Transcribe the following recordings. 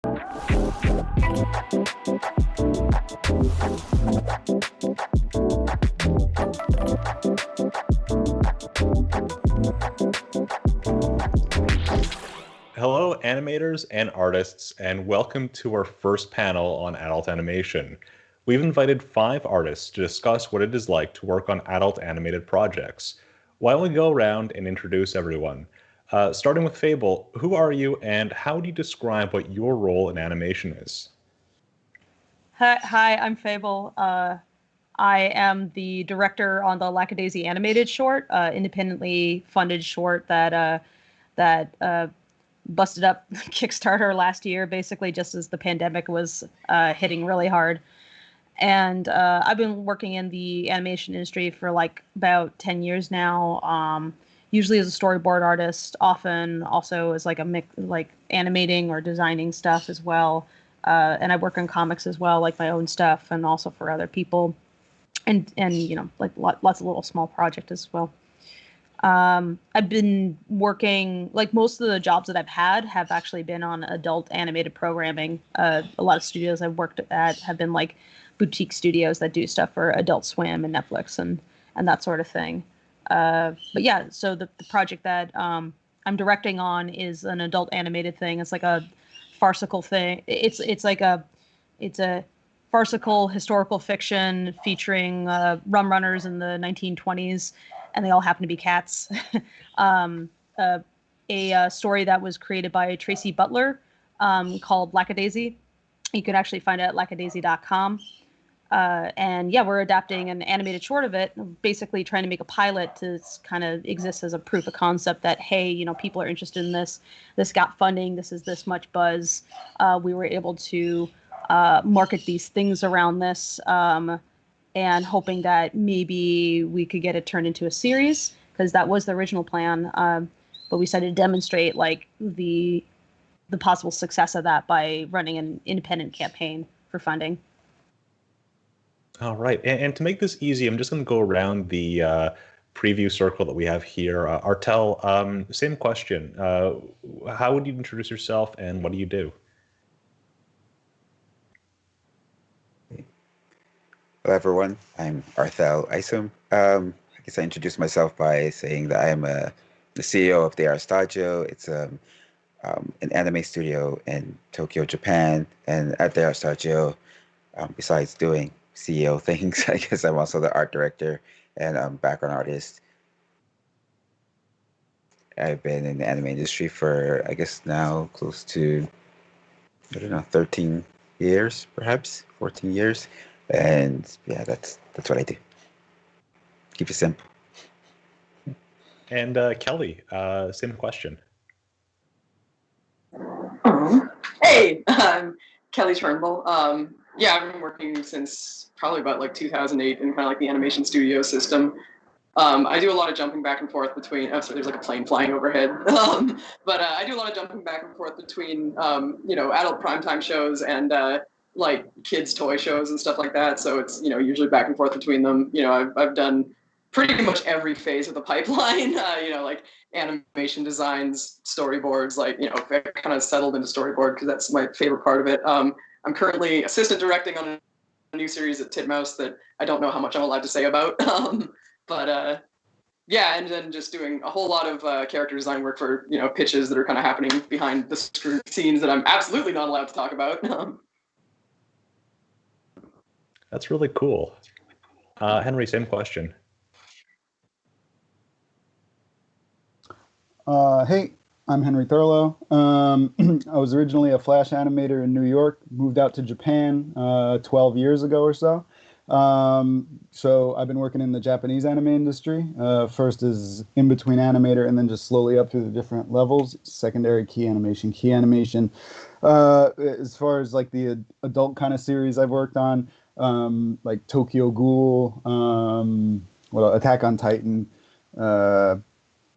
Hello, animators and artists, and welcome to our first panel on adult animation. We've invited 5 artists to discuss what it is like to work on adult animated projects. Why don't we go around and introduce everyone? Starting with Fable, who are you and how do you describe what your role in animation is? Hi, I'm Fable. I am the director on the Lackadaisy animated short, independently funded short that busted up Kickstarter last year, basically just as the pandemic was hitting really hard. And I've been working in the animation industry for like about 10 years now. Usually as a storyboard artist, often also as like a mix, like animating or designing stuff as well. And I work on comics as well, like my own stuff, and also for other people, and like lots of little small projects as well. I've been working, like most of the jobs that I've had have actually been on adult animated programming. A lot of studios I've worked at have been like boutique studios that do stuff for Adult Swim and Netflix and that sort of thing. But yeah, so the project that I'm directing on is an adult animated thing. It's like a farcical thing. It's a farcical historical fiction featuring rum runners in the 1920s, and they all happen to be cats. um, a story that was created by Tracy Butler, called Lackadaisy. You can actually find it at lackadaisy.com. And yeah, we're adapting an animated short of it, basically trying to make a pilot to kind of exist as a proof of concept that, hey, people are interested in this. This got funding. This is this much buzz. We were able to market these things around this, and hoping that maybe we could get it turned into a series, because that was the original plan. But we decided to demonstrate like the possible success of that by running an independent campaign for funding. All right, and to make this easy, I'm just going to go around the preview circle that we have here. Artel, same question. How would you introduce yourself and what do you do? Hello, everyone. I'm Arthel Isom. I guess I introduced myself by saying that I am the CEO of The Art Studio. It's an anime studio in Tokyo, Japan. And at The Art Studio, besides doing CEO things, I guess I'm also the art director and background artist. I've been in the anime industry for, I guess, now close to, I don't know, 13 years, perhaps 14 years. And yeah, that's what I do. Keep it simple. And Kelly, same question. Hey, I'm Kelly Turnbull. Yeah, I've been working since probably about like 2008 in kind of like the animation studio system. I do a lot of jumping back and forth between. Oh, sorry, there's like a plane flying overhead. But I do a lot of jumping back and forth between, adult primetime shows and like kids' toy shows and stuff like that. So it's usually back and forth between them. I've done pretty much every phase of the pipeline. Like animation designs, storyboards. Like I've kind of settled into storyboard because that's my favorite part of it. I'm currently assistant directing on a new series at Titmouse that I don't know how much I'm allowed to say about. But yeah, and then just doing a whole lot of character design work for pitches that are kind of happening behind the scenes that I'm absolutely not allowed to talk about. That's really cool. Henry, same question. Hey, I'm Henry Thurlow. I was originally a Flash animator in New York, moved out to Japan 12 years ago or so. So I've been working in the Japanese anime industry, first as in-between animator and then just slowly up through the different levels, secondary key animation. As far as like the adult kind of series I've worked on, like Tokyo Ghoul, Attack on Titan,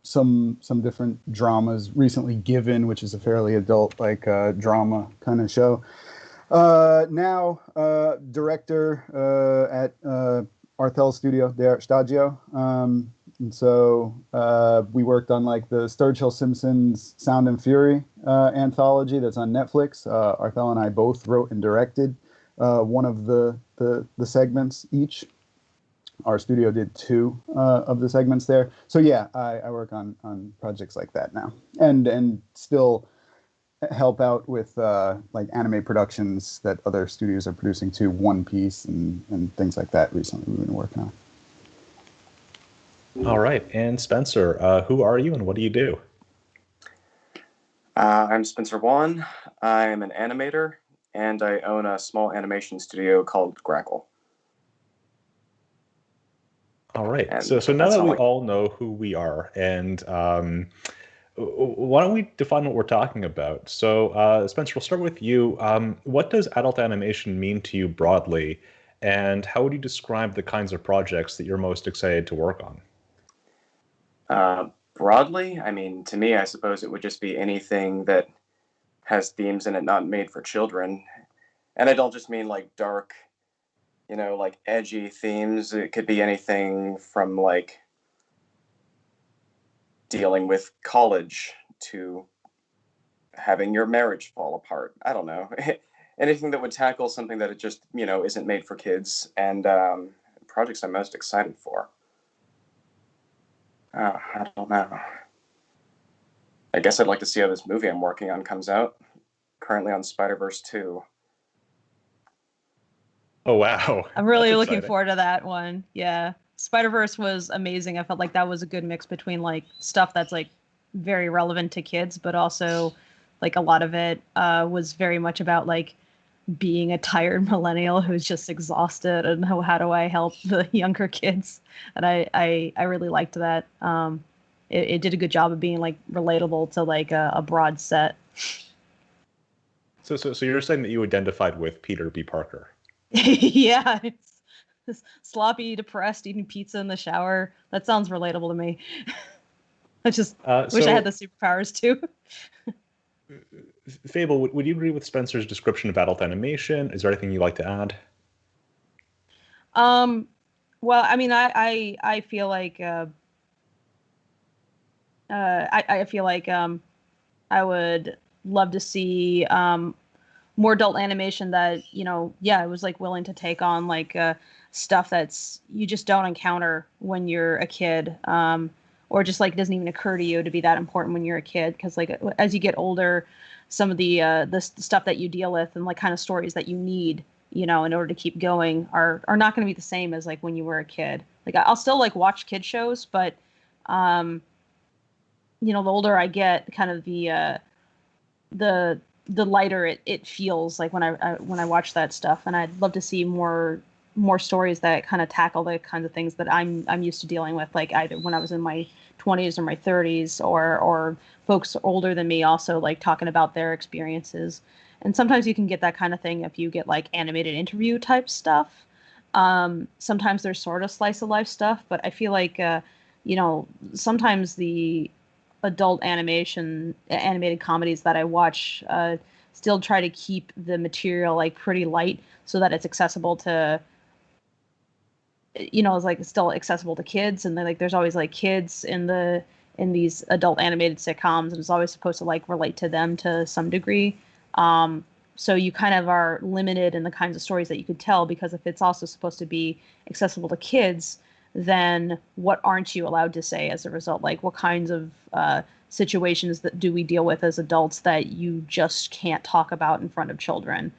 some different dramas, recently Given, which is a fairly adult like drama kind of show. Now director at Arthel Studio, The Art Studio. And so we worked on like the Sturgill Simpsons Sound and Fury anthology that's on Netflix. Arthel and I both wrote and directed one of the segments each. Our studio did 2 of the segments there. So yeah, I work on projects like that now, and still help out with like anime productions that other studios are producing too, One Piece and things like that. Recently, we've been working on. All right, and Spencer, who are you and what do you do? I'm Spencer Wan. I'm an animator, and I own a small animation studio called Grackle. All right, And so now that's that we all all know who we are, and why don't we define what we're talking about? So, Spencer, we'll start with you. What does adult animation mean to you broadly, and how would you describe the kinds of projects that you're most excited to work on? Broadly, I mean, to me, I suppose it would just be anything that has themes in it not made for children. And I don't just mean like dark, like edgy themes. It could be anything from like dealing with college to having your marriage fall apart. I don't know. Anything that would tackle something that it just, isn't made for kids, and projects I'm most excited for. I don't know. I guess I'd like to see how this movie I'm working on comes out. Currently on Spider-Verse 2. Oh, wow. I'm really That's looking exciting. forward to that one. Yeah. Spider-Verse was amazing. I felt like that was a good mix between like stuff that's like very relevant to kids, but also like a lot of it was very much about like being a tired millennial who's just exhausted and how do I help the younger kids? And I really liked that. It did a good job of being like relatable to like a broad set. So you're saying that you identified with Peter B. Parker? Yeah, it's sloppy, depressed, eating pizza in the shower. That sounds relatable to me. I just wish I had the superpowers too. Fable, would you agree with Spencer's description of adult animation? Is there anything you'd like to add? Well, I mean, I feel like I feel like I would love to see more adult animation that, yeah, it was like willing to take on like stuff that's you just don't encounter when you're a kid, or just like doesn't even occur to you to be that important when you're a kid. Because like as you get older, some of the stuff that you deal with and like kind of stories that you need, in order to keep going are not going to be the same as like when you were a kid. Like I'll still like watch kid shows, but the older I get, kind of the lighter it feels like when I watch that stuff. And I'd love to see more stories that kind of tackle the kinds of things that I'm used to dealing with, like either when I was in my 20s or my 30s, or folks older than me also like talking about their experiences. And sometimes you can get that kind of thing if you get like animated interview type stuff. Sometimes there's sort of slice of life stuff, but I feel like sometimes the adult animated comedies that I watch still try to keep the material like pretty light so that it's accessible to it's like still accessible to kids. And then like there's always like kids in these adult animated sitcoms, and it's always supposed to like relate to them to some degree. So you kind of are limited in the kinds of stories that you could tell, because if it's also supposed to be accessible to kids, then what aren't you allowed to say as a result? Like what kinds of situations that do we deal with as adults that you just can't talk about in front of children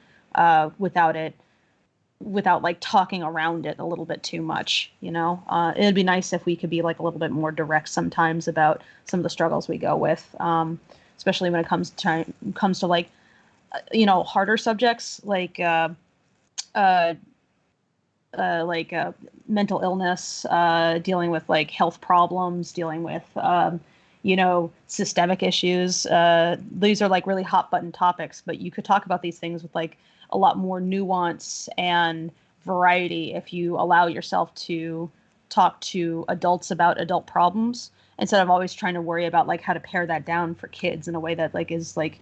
without like talking around it a little bit too much, it'd be nice if we could be like a little bit more direct sometimes about some of the struggles we go with, especially when it comes to like, harder subjects like mental illness, dealing with like health problems, dealing with, systemic issues. These are like really hot button topics, but you could talk about these things with like a lot more nuance and variety if you allow yourself to talk to adults about adult problems, instead of always trying to worry about like how to pare that down for kids in a way that like is like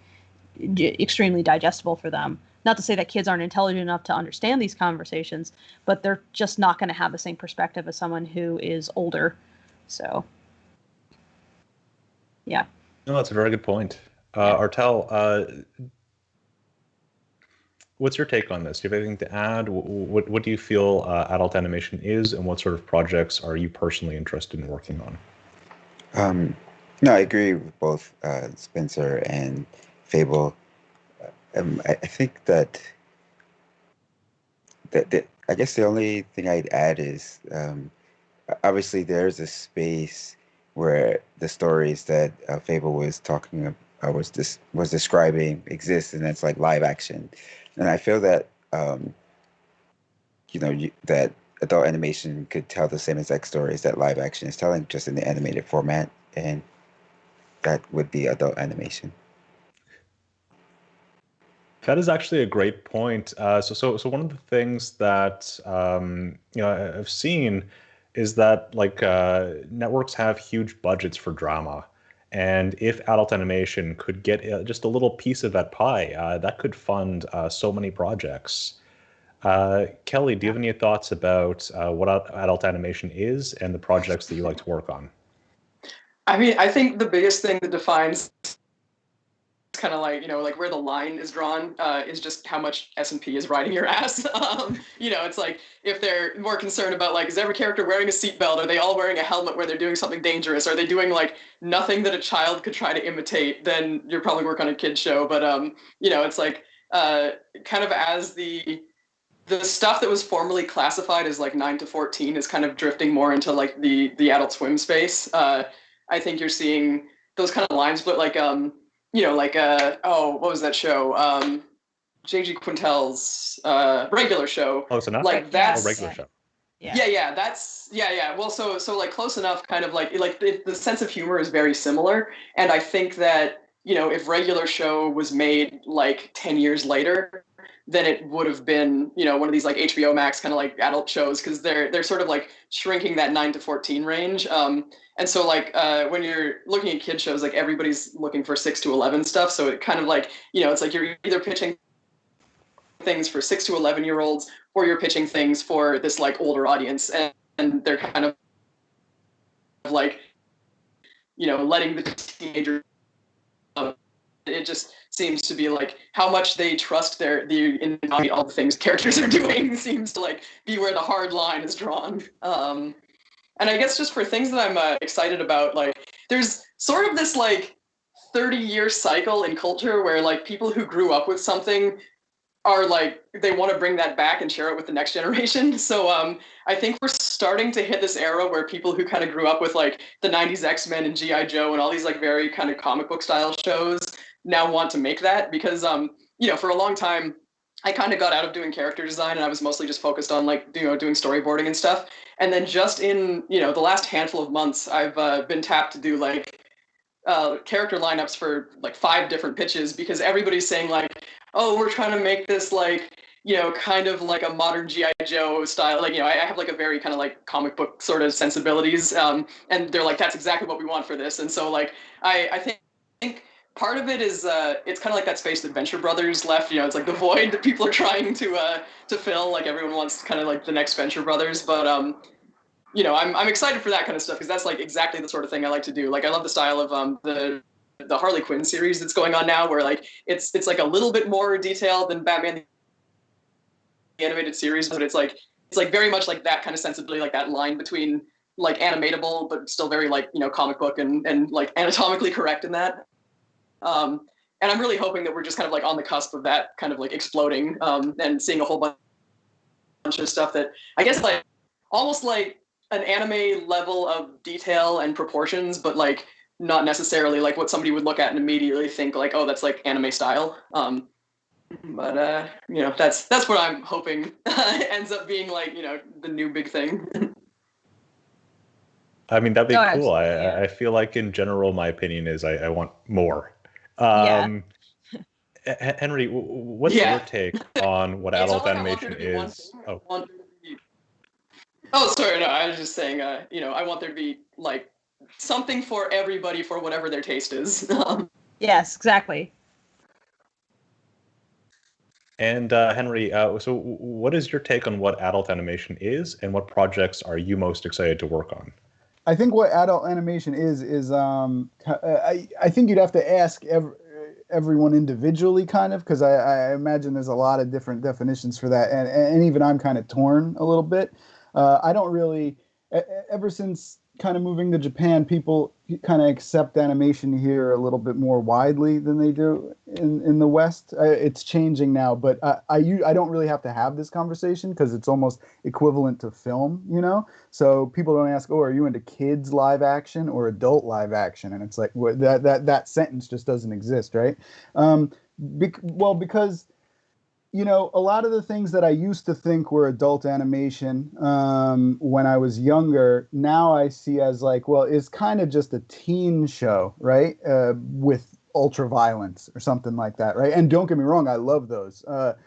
extremely digestible for them. Not to say that kids aren't intelligent enough to understand these conversations, but they're just not going to have the same perspective as someone who is older. So, yeah. No, that's a very good point. Artel, what's your take on this? Do you have anything to add? What do you feel adult animation is, and what sort of projects are you personally interested in working on? No, I agree with both Spencer and Fable. I think that I guess the only thing I'd add is obviously there's a space where the stories that Fable was talking about, was describing exist, and that's like live action. And I feel that that adult animation could tell the same exact stories that live action is telling, just in the animated format, and that would be adult animation. That is actually a great point. So one of the things that I've seen is that networks have huge budgets for drama, and if adult animation could get just a little piece of that pie, that could fund so many projects. Kelly, do you have any thoughts about what adult animation is and the projects that you like to work on? I mean, I think the biggest thing that defines kind of like where the line is drawn is just how much S&P is riding your ass. It's like if they're more concerned about like, is every character wearing a seatbelt? Are they all wearing a helmet where they're doing something dangerous? Are they doing like nothing that a child could try to imitate? Then you're probably working on a kid's show. But it's like kind of as the stuff that was formerly classified as like 9 to 14 is kind of drifting more into like the Adult Swim space. I think you're seeing those kind of lines, but like what was that show? J.G. Quintel's regular show. Close enough. Like that's regular show. Yeah. That's Well, so like close enough. Kind of like the sense of humor is very similar, and I think that if regular show was made like 10 years later, then it would have been one of these like HBO Max kind of like adult shows, because they're sort of like shrinking that 9 to 14 range. And so like when you're looking at kid shows, like everybody's looking for 6 to 11 stuff. So it kind of like it's like you're either pitching things for 6 to 11-year-olds, or you're pitching things for this like older audience, and they're kind of like letting the teenager. It just seems to be like how much they trust all the things characters are doing seems to like be where the hard line is drawn. And I guess just for things that I'm excited about, like there's sort of this like 30-year cycle in culture where like people who grew up with something are like, they want to bring that back and share it with the next generation. So I think we're starting to hit this era where people who kind of grew up with like the 90s X-Men and G.I. Joe and all these like very kind of comic book style shows now want to make that, because for a long time I kind of got out of doing character design, and I was mostly just focused on like doing storyboarding and stuff. And then just in the last handful of months, I've been tapped to do like character lineups for like 5 different pitches, because everybody's saying like, oh, we're trying to make this like kind of like a modern G.I. Joe style. Like, I have like a very kind of like comic book sort of sensibilities. And they're like, that's exactly what we want for this. And so like, I think part of it is it's kind of like that space that Venture Brothers left. It's like the void that people are trying to fill. Like everyone wants kind of like the next Venture Brothers, but I'm excited for that kind of stuff, because that's like exactly the sort of thing I like to do. Like I love the style of the Harley Quinn series that's going on now, where like it's like a little bit more detailed than Batman the animated series, but it's like very much like that kind of sensibility, like that line between like animatable but still very like comic book and like anatomically correct in that. And I'm really hoping that we're just kind of like on the cusp of that kind of like exploding, and seeing a whole bunch of stuff that I guess like almost like an anime level of detail and proportions, but like not necessarily like what somebody would look at and immediately think like, oh, that's like anime style. But that's what I'm hoping ends up being like the new big thing. I mean, that'd be cool. Yeah. I feel like in general, my opinion is I want more. Yeah. Henry, what's your take on what adult animation is? Oh, sorry, no, I was just saying, I want there to be like something for everybody for whatever their taste is. Yes, exactly. And Henry, so what is your take on what adult animation is, and what projects are you most excited to work on? I think what adult animation is I think you'd have to ask everyone individually, kind of, because I imagine there's a lot of different definitions for that, and even I'm kind of torn a little bit. I don't really, ever since kind of moving to Japan, people kind of accept animation here a little bit more widely than they do in the West. It's changing now, but I don't really have to have this conversation because it's almost equivalent to film, you know? So people don't ask, oh, are you into kids live action or adult live action? And it's like, that sentence just doesn't exist, right? Well, because a lot of the things that I used to think were adult animation when I was younger, now I see as like, well, it's kind of just a teen show, right? With ultra violence or something like that, right? And don't get me wrong, I love those. But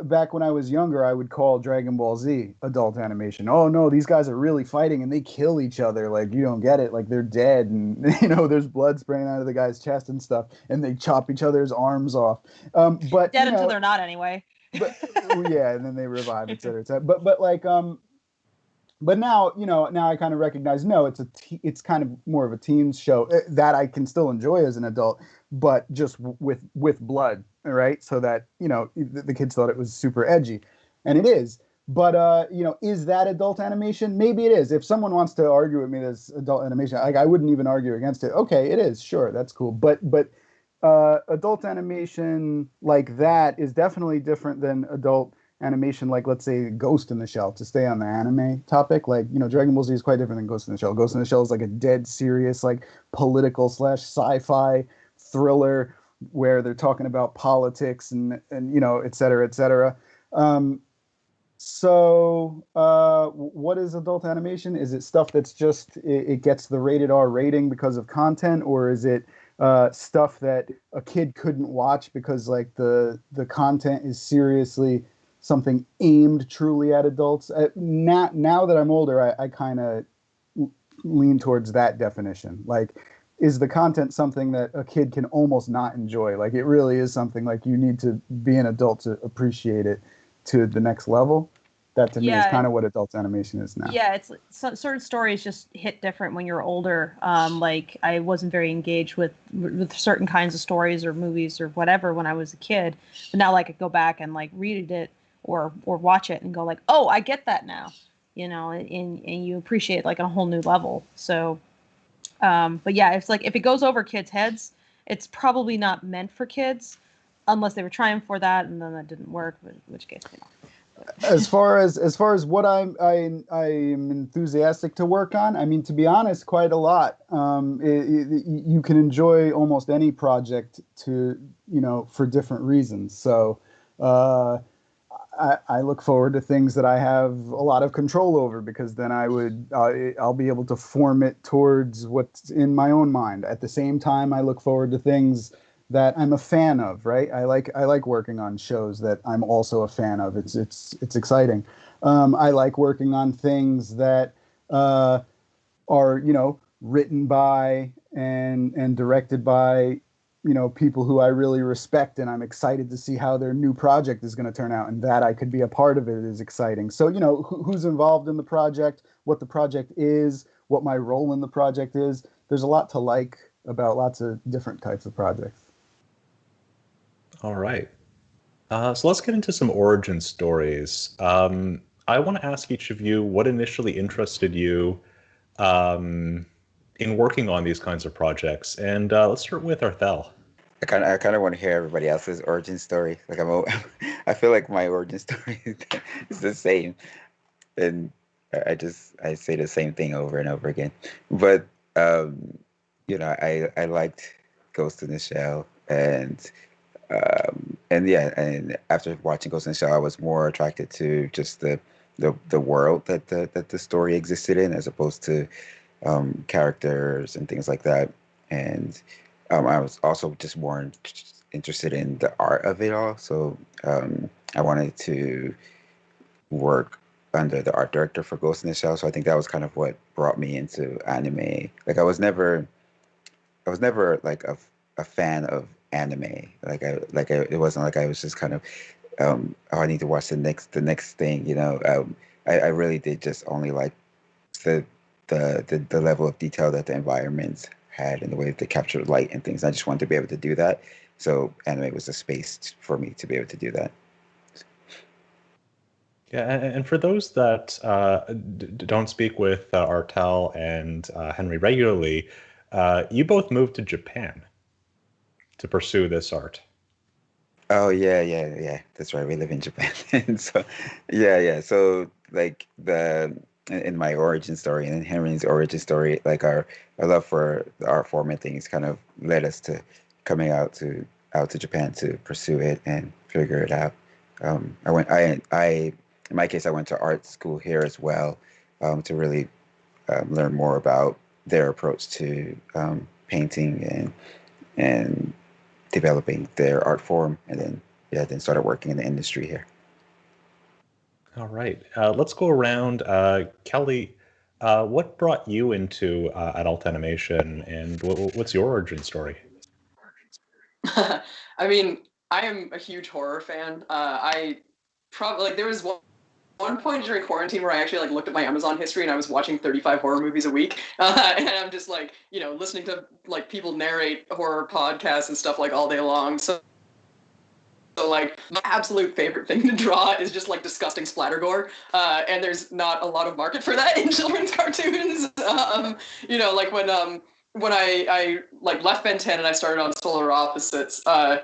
back when I was younger, I would call Dragon Ball Z adult animation. Oh no, these guys are really fighting and they kill each other. Like, you don't get it. Like, they're dead, and there's blood spraying out of the guy's chest and stuff, and they chop each other's arms off. But dead until they're not anyway. But yeah, and then they revive, et cetera, et cetera. But like but now I kind of recognize, no, it's kind of more of a teens show that I can still enjoy as an adult, but just with blood, right? So that the kids thought it was super edgy, and it is. But is that adult animation? Maybe it is. If someone wants to argue with me that's adult animation, like, I wouldn't even argue against it. Okay, it is, sure, that's cool. But adult animation like that is definitely different than adult animation, like, let's say, Ghost in the Shell, to stay on the anime topic. Like, Dragon Ball Z is quite different than Ghost in the Shell. Ghost in the Shell is like a dead serious, like, political / sci-fi thriller where they're talking about politics and et cetera, et cetera. What is adult animation? Is it stuff that's just, it gets the rated R rating because of content, or is it stuff that a kid couldn't watch because, like, the content is seriously something aimed truly at adults? Now that I'm older, I kind of lean towards that definition. Like, is the content something that a kid can almost not enjoy? Like, it really is something like you need to be an adult to appreciate it to the next level. That to me is kind of what adult animation is now. Yeah, it's certain stories just hit different when you're older. Like, I wasn't very engaged with certain kinds of stories or movies or whatever when I was a kid, but now, like, I go back and, like, read it or watch it and go, like, oh, I get that now, and you appreciate it, like, on a whole new level. So, but yeah, it's like, if it goes over kids' heads, it's probably not meant for kids, unless they were trying for that and then that didn't work, in which case, As far as what I'm enthusiastic to work on, I mean, to be honest, quite a lot. You can enjoy almost any project for different reasons. So I look forward to things that I have a lot of control over, because then I'll be able to form it towards what's in my own mind. At the same time, I look forward to things that I'm a fan of, right? I like working on shows that I'm also a fan of. It's exciting. I like working on things that are written by and directed by people who I really respect, and I'm excited to see how their new project is going to turn out, and that I could be a part of it is exciting. So who's involved in the project, what the project is, what my role in the project is. There's a lot to like about lots of different types of projects. All right. So let's get into some origin stories. I want to ask each of you what initially interested you in working on these kinds of projects. And let's start with Arthel. I kind of want to hear everybody else's origin story. Like, I feel like my origin story is the same, and I say the same thing over and over again. But I liked Ghost in the Shell, and after watching Ghost in the Shell, I was more attracted to just the world that the story existed in, as opposed to characters and things like that. And I was also just more interested in the art of it all. So I wanted to work under the art director for Ghost in the Shell. So I think that was kind of what brought me into anime. Like, I was never like a fan of anime. It wasn't like I was just kind of oh, I need to watch the next thing. I really did just only like the the level of detail that the environments had and the way that they captured light and things. I just wanted to be able to do that. So anime was a space for me to be able to do that. Yeah, and for those that don't speak with Artel and Henry regularly, you both moved to Japan to pursue this art. Oh yeah. That's right. We live in Japan, and so yeah. So like in my origin story and in Henry's origin story, like our love for the art form and things kind of led us to coming out to Japan to pursue it and figure it out. I in my case I went to art school here as well, to really learn more about their approach to painting and developing their art form, and then started working in the industry here. All right, let's go around. Kelly, what brought you into adult animation, and what's your origin story? I mean, I am a huge horror fan. I probably like there was one point during quarantine where I actually like looked at my Amazon history and I was watching 35 horror movies a week, and I'm just like listening to like people narrate horror podcasts and stuff like all day long. So like my absolute favorite thing to draw is just like disgusting splatter gore, and there's not a lot of market for that in children's cartoons. Like when I like left Ben 10 and I started on Solar Opposites. I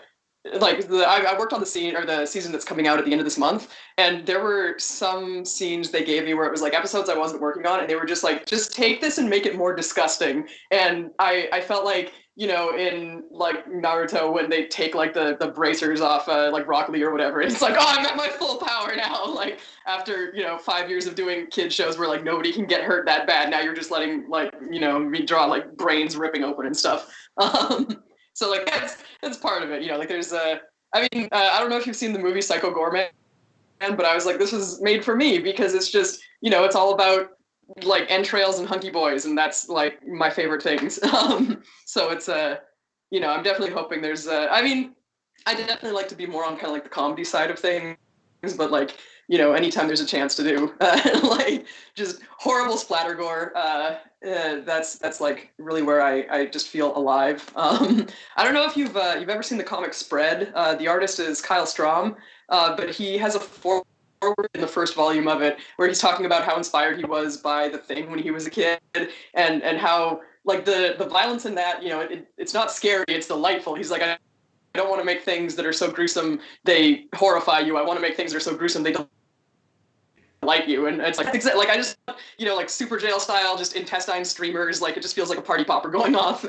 worked on the scene or the season that's coming out at the end of this month, and there were some scenes they gave me where it was like episodes I wasn't working on, and they were just like, just take this and make it more disgusting. And I felt like in like Naruto when they take like the bracers off like Rock Lee or whatever, it's like, oh, I'm at my full power now. Like after 5 years of doing kid shows where like nobody can get hurt that bad, now you're just letting like me draw like brains ripping open and stuff. So like that's part of it. Like there's I don't know if you've seen the movie Psycho Goreman, but I was like, this was made for me because it's just it's all about like entrails and hunky boys, and that's like my favorite things. So it's I'm definitely hoping there's I definitely like to be more on kind of like the comedy side of things, but like anytime there's a chance to do like just horrible splatter gore, that's like really where I just feel alive. I don't know if you've ever seen the comic Spread. The artist is Kyle Strom, but he has a forward in the first volume of it where he's talking about how inspired he was by The Thing when he was a kid, and how like the violence in that it's not scary, it's delightful. He's like, I don't want to make things that are so gruesome they horrify you. I want to make things that are so gruesome they delight you. And it's like I just like Super Jail style, just intestine streamers. Like it just feels like a party popper going off.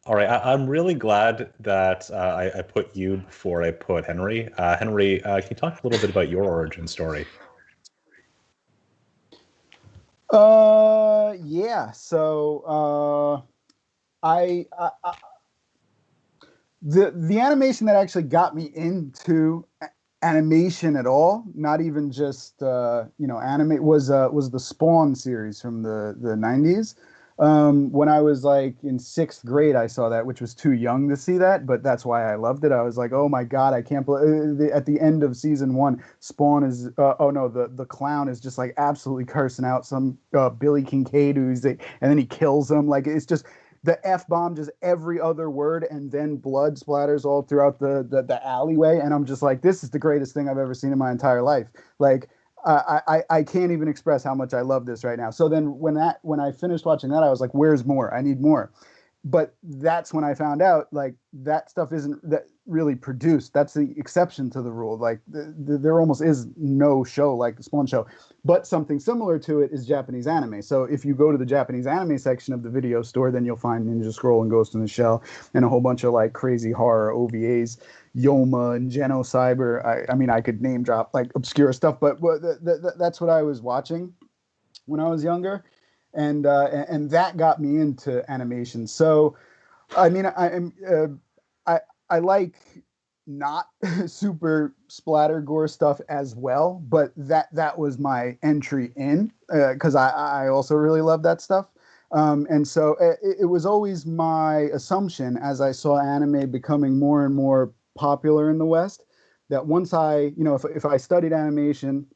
All right, I'm really glad that I put you before I put Henry. Henry, can you talk a little bit about your origin story? Yeah. So I the animation that actually got me into animation at all, not even just anime, was the Spawn series from the 90s. When I was like in 6th grade, I saw that, which was too young to see that, but that's why I loved it. I was like, oh my God, I can't believe at the end of season 1, Spawn is, the clown is just like absolutely cursing out some Billy Kincaid and then he kills him. Like it's just the F-bomb, just every other word, and then blood splatters all throughout the alleyway. And I'm just like, this is the greatest thing I've ever seen in my entire life. Like, I can't even express how much I love this right now. So then when I finished watching that, I was like, where's more? I need more. But that's when I found out like that stuff isn't that really produced. That's the exception to the rule. Like there almost is no show like the Spawn show, but something similar to it is Japanese anime. So if you go to the Japanese anime section of the video store, then you'll find Ninja Scroll and Ghost in the Shell and a whole bunch of like crazy horror OVAs. Yoma and Genocyber. I mean, I could name drop like obscure stuff, but that's what I was watching when I was younger, and that got me into animation. So, I mean, I like not super splatter gore stuff as well, but that was my entry in because I also really love that stuff. And so it was always my assumption as I saw anime becoming more and more popular in the West, that once I, if I studied animation,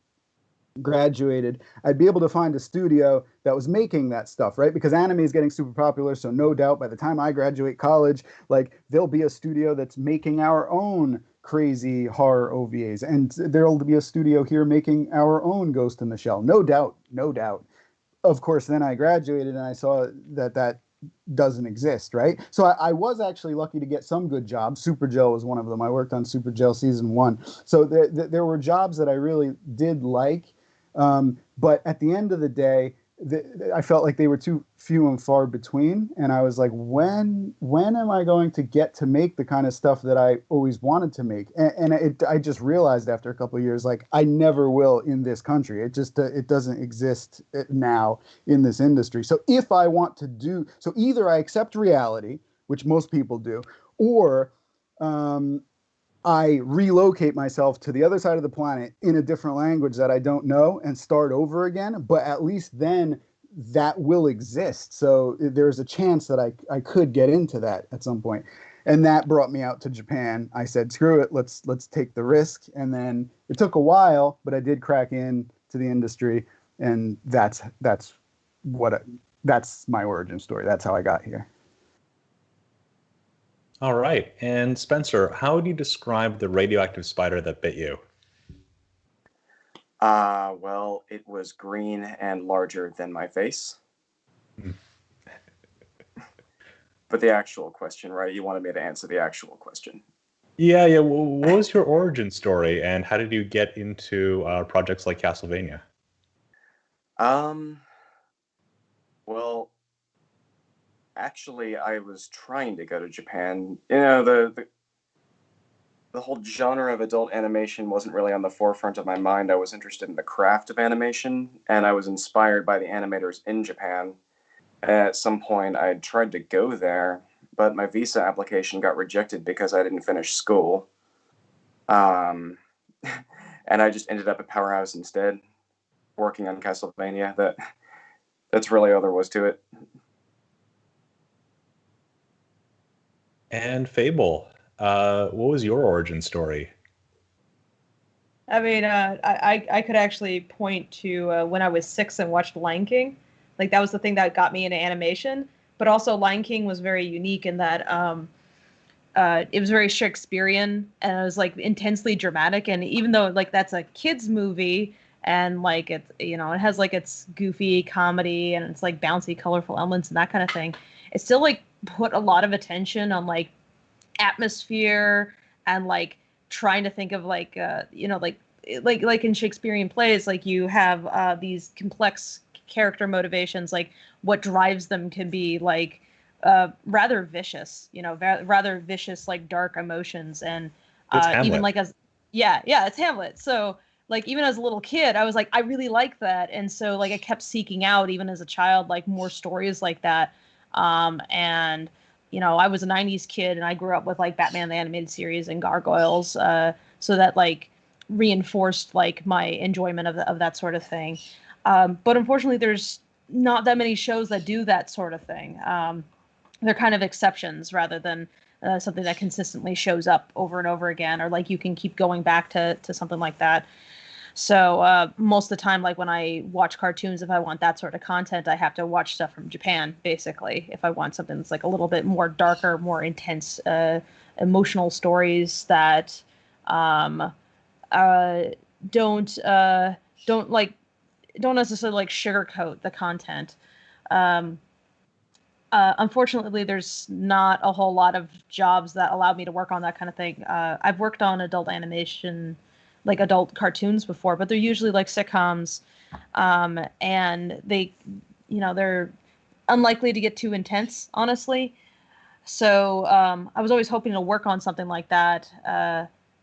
graduated, I'd be able to find a studio that was making that stuff, right? Because anime is getting super popular. So no doubt by the time I graduate college, like there'll be a studio that's making our own crazy horror OVAs. And there'll be a studio here making our own Ghost in the Shell. No doubt, no doubt. Of course, then I graduated and I saw that doesn't exist, right? So I was actually lucky to get some good jobs. Supergel was one of them. I worked on Supergel season 1. So there were jobs that I really did like. But at the end of the day, I felt like they were too few and far between. And I was like, when am I going to get to make the kind of stuff that I always wanted to make? I just realized after a couple of years, like I never will in this country. It doesn't exist now in this industry. So if I want to so either I accept reality, which most people do, or I relocate myself to the other side of the planet in a different language that I don't know and start over again. But at least then that will exist. So there's a chance that I could get into that at some point. And that brought me out to Japan. I said, screw it, let's take the risk. And then it took a while, but I did crack in to the industry. And that's my origin story. That's how I got here. All right. And Spencer, how would you describe the radioactive spider that bit you? Well, it was green and larger than my face. But the actual question, right? You wanted me to answer the actual question. Yeah. What was your origin story, and how did you get into projects like Castlevania? Well, actually, I was trying to go to Japan. The whole genre of adult animation wasn't really on the forefront of my mind. I was interested in the craft of animation, and I was inspired by the animators in Japan. At some point, I tried to go there, but my visa application got rejected because I didn't finish school. And I just ended up at Powerhouse instead, working on Castlevania. That's really all there was to it. And Fable, what was your origin story? I mean, I could actually point to when I was 6 and watched Lion King. Like that was the thing that got me into animation. But also, Lion King was very unique in that it was very Shakespearean and it was like intensely dramatic. And even though like that's a kids movie and like it's it has like its goofy comedy and it's like bouncy, colorful elements and that kind of thing, it still like put a lot of attention on like atmosphere and like trying to think of like like in Shakespearean plays, like you have these complex character motivations, like what drives them can be like rather vicious, rather vicious, like dark emotions. And even like it's Hamlet. So like even as a little kid, I was like, I really like that. And so like I kept seeking out, even as a child, like more stories like that. And I was a 90s kid and I grew up with like Batman the Animated Series and Gargoyles. So that like reinforced like my enjoyment of that sort of thing. But unfortunately, there's not that many shows that do that sort of thing. They're kind of exceptions rather than something that consistently shows up over and over again, or like you can keep going back to something like that. So most of the time, like when I watch cartoons, if I want that sort of content, I have to watch stuff from Japan, basically. If I want something that's like a little bit more darker, more intense, emotional stories that don't necessarily like sugarcoat the content. Unfortunately, there's not a whole lot of jobs that allow me to work on that kind of thing. I've worked on adult animation, like adult cartoons before, but they're usually like sitcoms, and they're unlikely to get too intense, honestly. So I was always hoping to work on something like that.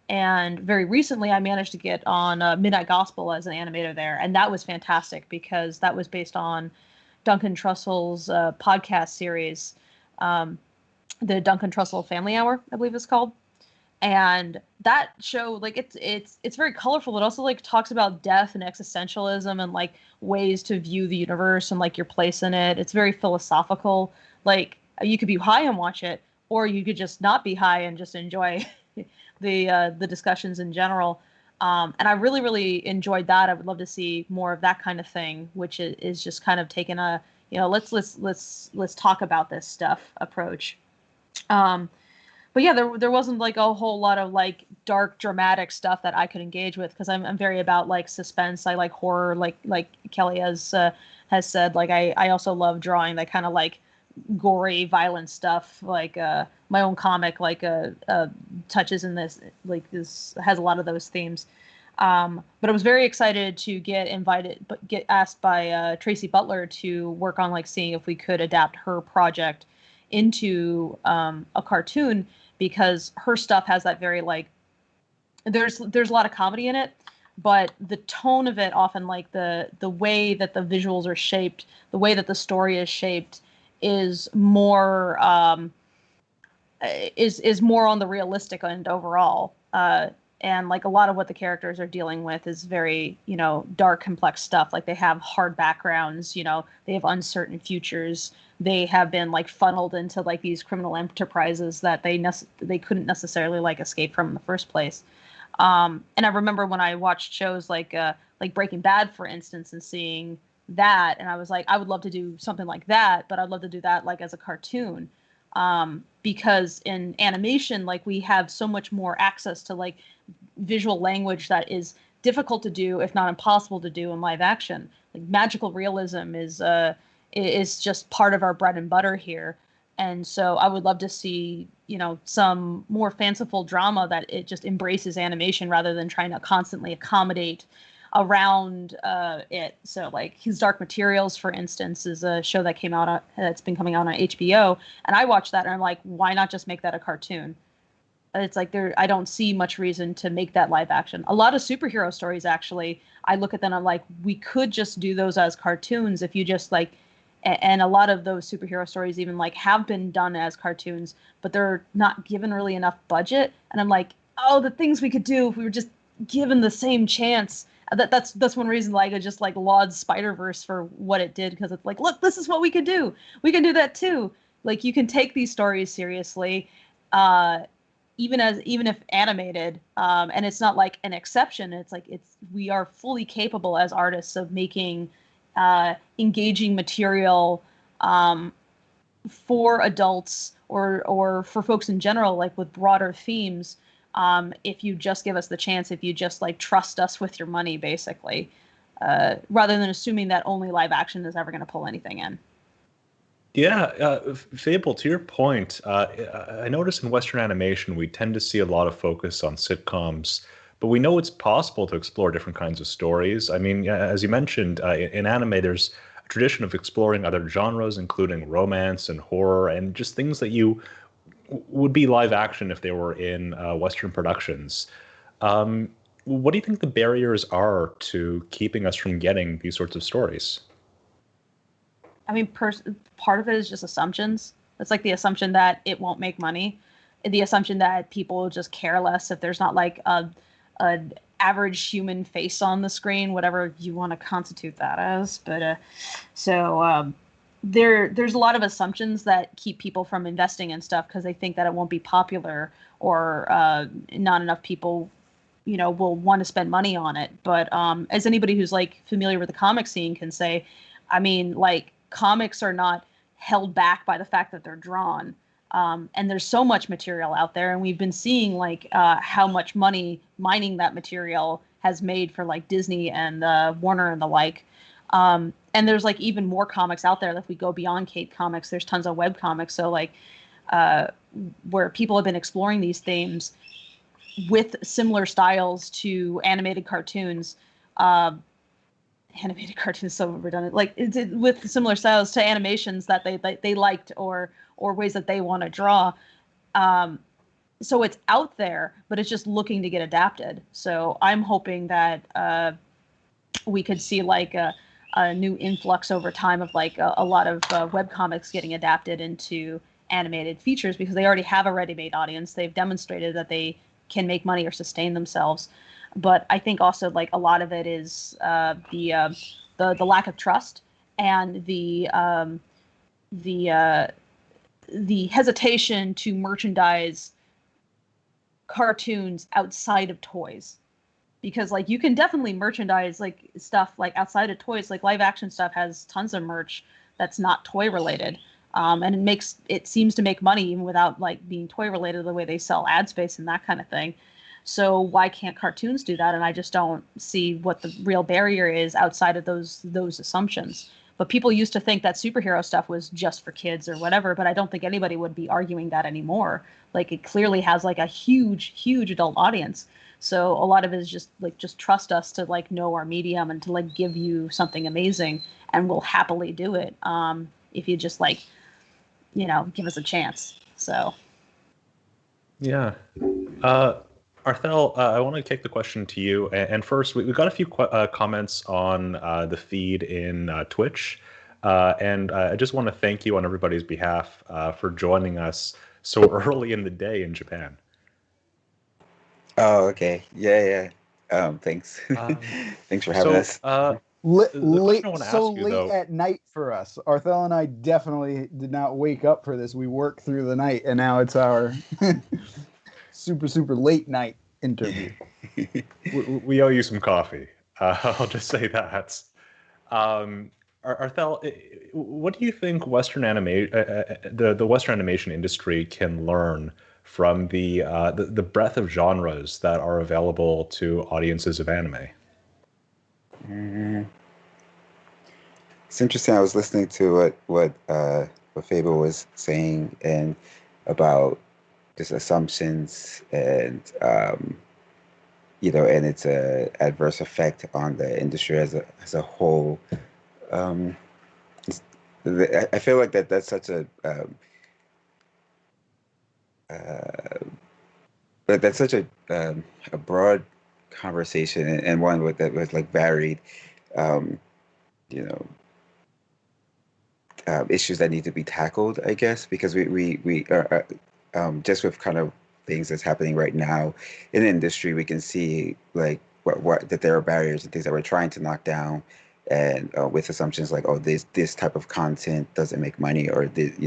And very recently, I managed to get on Midnight Gospel as an animator there, and that was fantastic because that was based on Duncan Trussell's podcast series, the Duncan Trussell Family Hour, I believe it's called. And that show, like it's very colorful. It also like talks about death and existentialism and like ways to view the universe and like your place in it. It's very philosophical. Like you could be high and watch it, or you could just not be high and just enjoy the discussions in general. And I really, really enjoyed that. I would love to see more of that kind of thing, which is just kind of taking a, let's talk about this stuff approach. But yeah, there wasn't like a whole lot of like dark, dramatic stuff that I could engage with, because I'm very about like suspense. I like horror, like Kelly has said. Like I also love drawing that kind of like gory, violent stuff. Like my own comic touches in this, like this has a lot of those themes. But I was very excited to get asked by Tracy Butler to work on like seeing if we could adapt her project into a cartoon, because her stuff has that very like there's a lot of comedy in it, but the tone of it often, like the way that the visuals are shaped, the way that the story is shaped, is more is more on the realistic end overall. And like a lot of what the characters are dealing with is very, dark, complex stuff. Like they have hard backgrounds, they have uncertain futures. They have been like funneled into like these criminal enterprises that they couldn't necessarily like escape from in the first place. And I remember when I watched shows like Breaking Bad, for instance, and seeing that, and I was like, I would love to do something like that, but I'd love to do that like as a cartoon. Because in animation, like we have so much more access to like visual language that is difficult to do, if not impossible to do in live action. Like magical realism is just part of our bread and butter here. And so I would love to see, some more fanciful drama that it just embraces animation rather than trying to constantly accommodate around it. So like his Dark Materials, for instance, is a show that came out that's been coming out on HBO, and I watched that and I'm like, why not just make that a cartoon? It's like I don't see much reason to make that live action. A lot of superhero stories, actually, I look at them and I'm like, we could just do those as cartoons if you just like, and a lot of those superhero stories even like have been done as cartoons, but they're not given really enough budget. And I'm like, oh, the things we could do if we were just given the same chance. That's one reason like I just like laud Spider-Verse for what it did, because it's like, look, this is what we could do. We can do that too. Like you can take these stories seriously, even if animated, and it's not like an exception. It's like we are fully capable as artists of making engaging material for adults or for folks in general, like with broader themes. If you just give us the chance, if you just like trust us with your money, basically, rather than assuming that only live action is ever going to pull anything in. Yeah, Fable, to your point, I notice in Western animation, we tend to see a lot of focus on sitcoms, but we know it's possible to explore different kinds of stories. I mean, as you mentioned, in anime, there's a tradition of exploring other genres, including romance and horror, and just things that would be live action if they were in Western productions. What do you think the barriers are to keeping us from getting these sorts of stories? I mean, part of it is just assumptions. It's like the assumption that it won't make money, the assumption that people will just care less if there's not like an average human face on the screen, whatever you want to constitute that as. But there's a lot of assumptions that keep people from investing in stuff because they think that it won't be popular, or not enough people, will want to spend money on it. But as anybody who's like familiar with the comic scene can say, I mean, like comics are not held back by the fact that they're drawn. And there's so much material out there, and we've been seeing like how much money mining that material has made for like Disney and Warner and the like. And there's like even more comics out there. If we go beyond Cape Comics, there's tons of web comics. So like where people have been exploring these themes with similar styles to animated cartoons. Animated cartoons so redundant. Like with similar styles to animations that they liked or ways that they want to draw. So it's out there, but it's just looking to get adapted. So I'm hoping that we could see like a new influx over time of like a lot of webcomics getting adapted into animated features, because they already have a ready-made audience. They've demonstrated that they can make money or sustain themselves. But I think also like a lot of it is the lack of trust and the hesitation to merchandise cartoons outside of toys, because like you can definitely merchandise like stuff like outside of toys. Like live action stuff has tons of merch that's not toy related, and it seems to make money even without like being toy related, the way they sell ad space and that kind of thing. So why can't cartoons do that? And I just don't see what the real barrier is outside of those assumptions. But people used to think that superhero stuff was just for kids or whatever, but I don't think anybody would be arguing that anymore. Like it clearly has like a huge adult audience. So a lot of it is just trust us to like know our medium and to like give you something amazing, and we'll happily do it. If you just like, give us a chance. So. Yeah. Arthel, I want to kick the question to you. And first, we got a few comments on the feed in Twitch. And I just want to thank you on everybody's behalf for joining us so early in the day in Japan. Oh, okay. Yeah. Thanks. Thanks for having us. Late at night for us. Arthel and I definitely did not wake up for this. We worked through the night, and now it's our super late night interview. We owe you some coffee. I'll just say that. Arthel, what do you think Western the Western animation industry can learn from the breadth of genres that are available to audiences of anime? It's interesting. I was listening to what Fable was saying and about just assumptions and and its adverse effect on the industry as a whole. I feel like that's such a that's such a broad conversation, and one that was like varied, issues that need to be tackled, I guess, because we are just with kind of things that's happening right now in the industry, we can see like what that there are barriers and things that we're trying to knock down, and with assumptions like, oh, this type of content doesn't make money, or these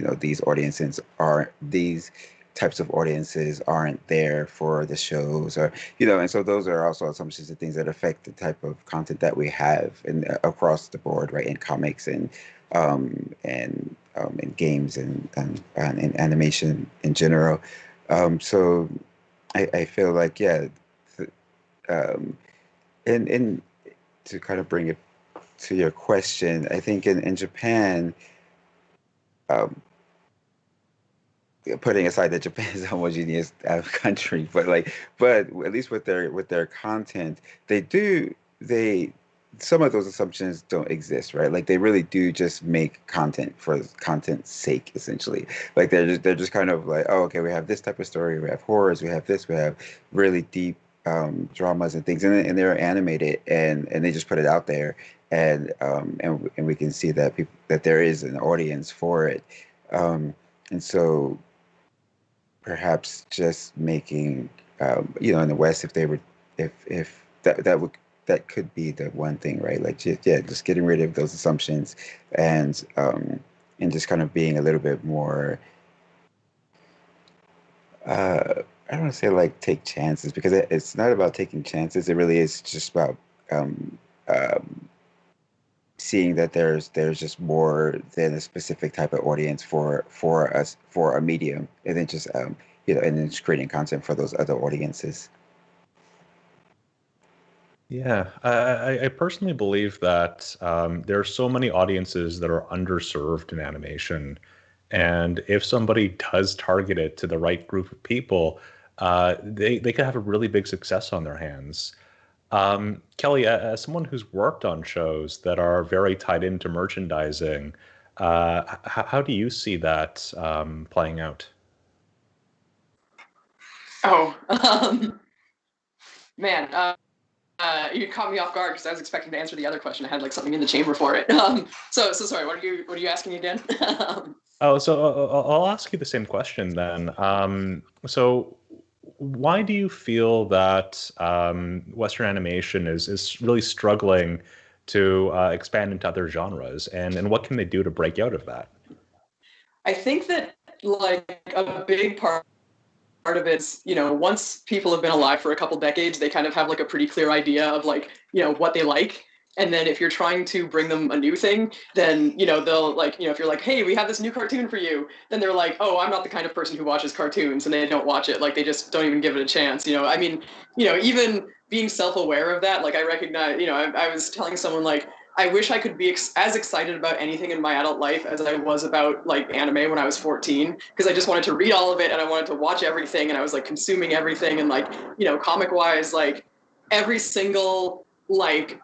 types of audiences aren't there for the shows, or and so those are also assumptions and things that affect the type of content that we have across the board, right, in comics and in games and in animation in general. So I feel like, yeah, and to kind of bring it to your question, I think in Japan, putting aside that Japan is a homogeneous country, but at least with their content, some of those assumptions don't exist, right? Like they really do just make content for content's sake, essentially. Like they're just kind of like, oh, okay, we have this type of story, we have horrors, we have really deep dramas and things, and they're animated, and they just put it out there, and we can see that that there is an audience for it, and so perhaps just making in the West, if that could be the one thing, right? Like, just getting rid of those assumptions, and just kind of being a little bit more, I don't want to say like take chances, because it's not about taking chances. It really is just about seeing that there's just more than a specific type of audience for us, for a medium, and then just and then just creating content for those other audiences. Yeah, I personally believe that there are so many audiences that are underserved in animation, and if somebody does target it to the right group of people, they could have a really big success on their hands. Kelly, as someone who's worked on shows that are very tied into merchandising, how do you see that playing out? Oh, man. You caught me off guard because I was expecting to answer the other question. I had like something in the chamber for it. So sorry. What are you asking again? So I'll ask you the same question then. So why do you feel that Western animation is really struggling to expand into other genres, and what can they do to break out of that? I think that like a big part of it's, once people have been alive for a couple decades, they kind of have like a pretty clear idea of like, what they like. And then if you're trying to bring them a new thing, then, they'll like, if you're like, hey, we have this new cartoon for you, then they're like, oh, I'm not the kind of person who watches cartoons, and they don't watch it. Like, they just don't even give it a chance. I mean, even being self-aware of that, like I recognize, I was telling someone like, I wish I could be as excited about anything in my adult life as I was about like anime when I was 14, because I just wanted to read all of it and I wanted to watch everything, and I was like consuming everything, and like, comic wise, like every single like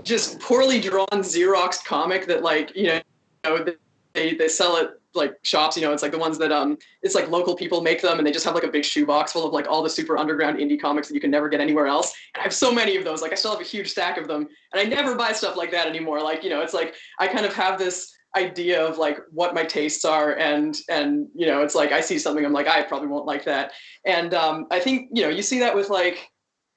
just poorly drawn Xeroxed comic that like, they sell at like shops, it's like the ones that it's like local people make them, and they just have like a big shoebox full of like all the super underground indie comics that you can never get anywhere else. And I have so many of those. Like I still have a huge stack of them, and I never buy stuff like that anymore. Like, it's like I kind of have this idea of like what my tastes are, and it's like I see something, I'm like, I probably won't like that. And I think, you see that with like,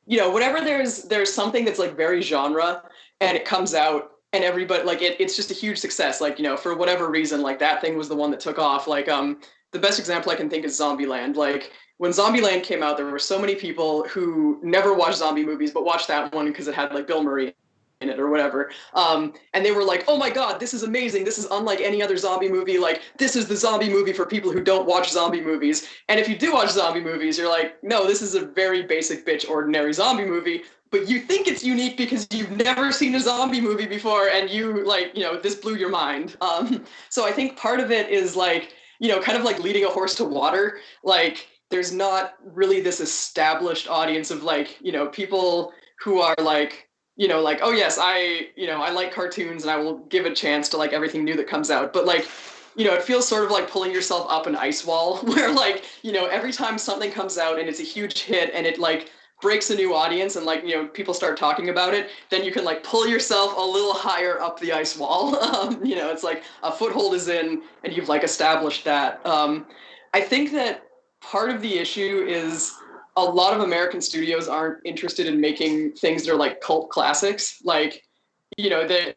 whenever there's something that's like very genre and it comes out and everybody like it's just a huge success, like, for whatever reason, like that thing was the one that took off. Like the best example I can think is Zombieland. Like when Zombieland came out, there were so many people who never watched zombie movies but watched that one because it had like Bill Murray in it or whatever, and they were like, oh my god, this is amazing, this is unlike any other zombie movie, like this is the zombie movie for people who don't watch zombie movies. And if you do watch zombie movies, you're like, no, this is a very basic bitch ordinary zombie movie, but you think it's unique because you've never seen a zombie movie before, and you like, this blew your mind. So I think part of it is like, kind of like leading a horse to water. Like there's not really this established audience of like, people who are like, like, oh yes, I like cartoons and I will give a chance to like everything new that comes out. But like, it feels sort of like pulling yourself up an ice wall where like, every time something comes out and it's a huge hit and it like breaks a new audience and like, people start talking about it, then you can like pull yourself a little higher up the ice wall. It's like a foothold is in and you've like established that. I think that part of the issue is a lot of American studios aren't interested in making things that are like cult classics. Like, they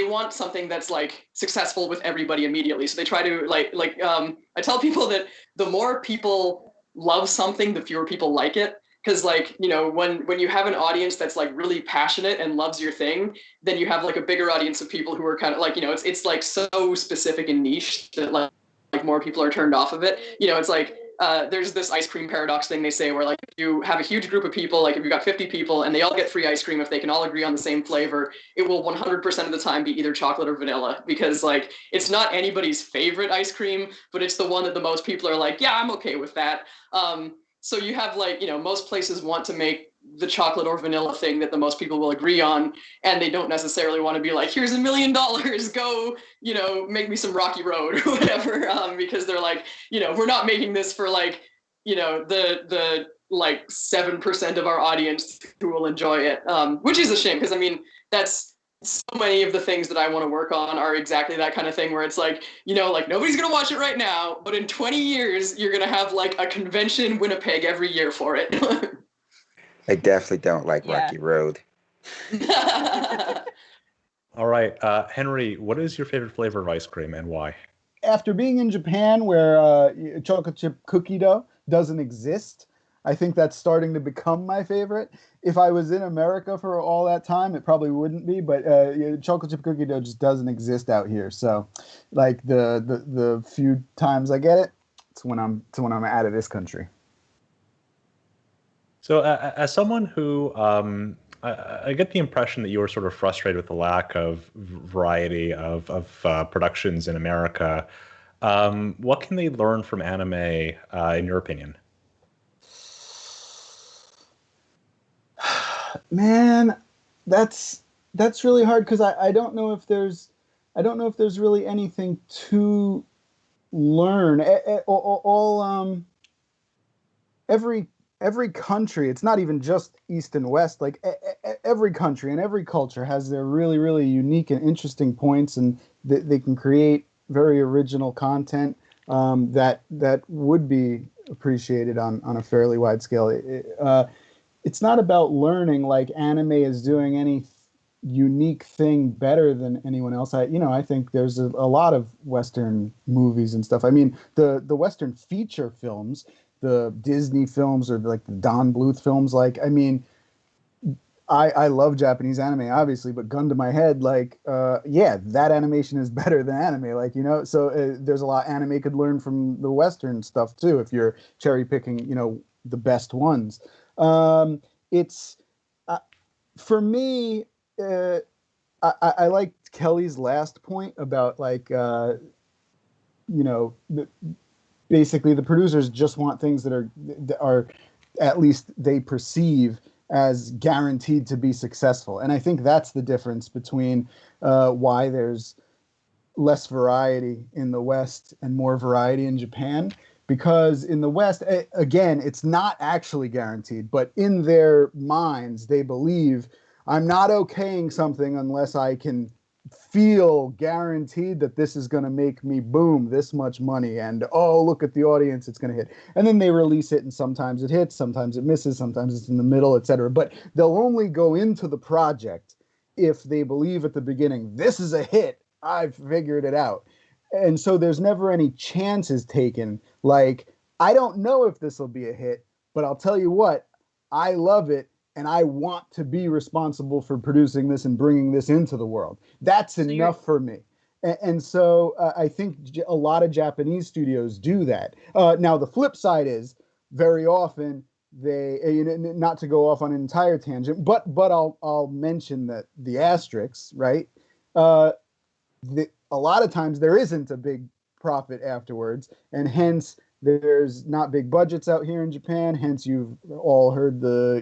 want something that's like successful with everybody immediately. So they try to I tell people that the more people love something, the fewer people like it. Because like, when you have an audience that's like really passionate and loves your thing, then you have like a bigger audience of people who are kind of like, it's like so specific and niche that like more people are turned off of it. It's like, there's this ice cream paradox thing they say where like if you have a huge group of people, like if you've got 50 people and they all get free ice cream, if they can all agree on the same flavor, it will 100% of the time be either chocolate or vanilla, because like it's not anybody's favorite ice cream, but it's the one that the most people are like, yeah, I'm okay with that. So you have like, most places want to make the chocolate or vanilla thing that the most people will agree on, and they don't necessarily want to be like, here's $1 million, go, make me some Rocky Road or whatever, because they're like, we're not making this for like, the like 7% of our audience who will enjoy it, which is a shame, because I mean, that's so many of the things that I want to work on are exactly that kind of thing where it's like, like nobody's going to watch it right now, but in 20 years, you're going to have like a convention in Winnipeg every year for it. I definitely don't like Rocky Road. All right, Henry, what is your favorite flavor of ice cream and why? After being in Japan, where chocolate chip cookie dough doesn't exist, I think that's starting to become my favorite. If I was in America for all that time, it probably wouldn't be, but chocolate chip cookie dough just doesn't exist out here. So, like the few times I get it, it's when I'm out of this country. So, as someone who I get the impression that you were sort of frustrated with the lack of variety of productions in America. What can they learn from anime, in your opinion? Man, that's really hard, because I don't know if there's really anything to learn. Every country, it's not even just East and West, like every country and every culture has their really, really unique and interesting points, and they can create very original content that would be appreciated on a fairly wide scale. It's not about learning like anime is doing any unique thing better than anyone else. I think there's a lot of Western movies and stuff. I mean, the Western feature films, the Disney films or like the Don Bluth films. Like, I mean, I love Japanese anime, obviously, but gun to my head, like, yeah, that animation is better than anime, like, you know. So there's a lot anime could learn from the Western stuff too if you're cherry picking, you know, the best ones. It's for me. I like Kelly's last point about like, you know, basically the producers just want things that are at least they perceive as guaranteed to be successful. And I think that's the difference between why there's less variety in the West and more variety in Japan. Because in the West, again, it's not actually guaranteed, but in their minds, they believe I'm not okaying something unless I can feel guaranteed that this is going to make me boom this much money, and oh, look at the audience, it's going to hit. And then they release it, and sometimes it hits, sometimes it misses, sometimes it's in the middle, etc. But they'll only go into the project if they believe at the beginning, this is a hit, I've figured it out. And so there's never any chances taken, like, I don't know if this will be a hit, but I'll tell you what, I love it, and I want to be responsible for producing this and bringing this into the world. That's enough for me. And so I think a lot of Japanese studios do that. Now, the flip side is very often they, not to go off on an entire tangent, but I'll mention that the asterisks, right? A lot of times there isn't a big profit afterwards, and hence there's not big budgets out here in Japan. Hence, you've all heard the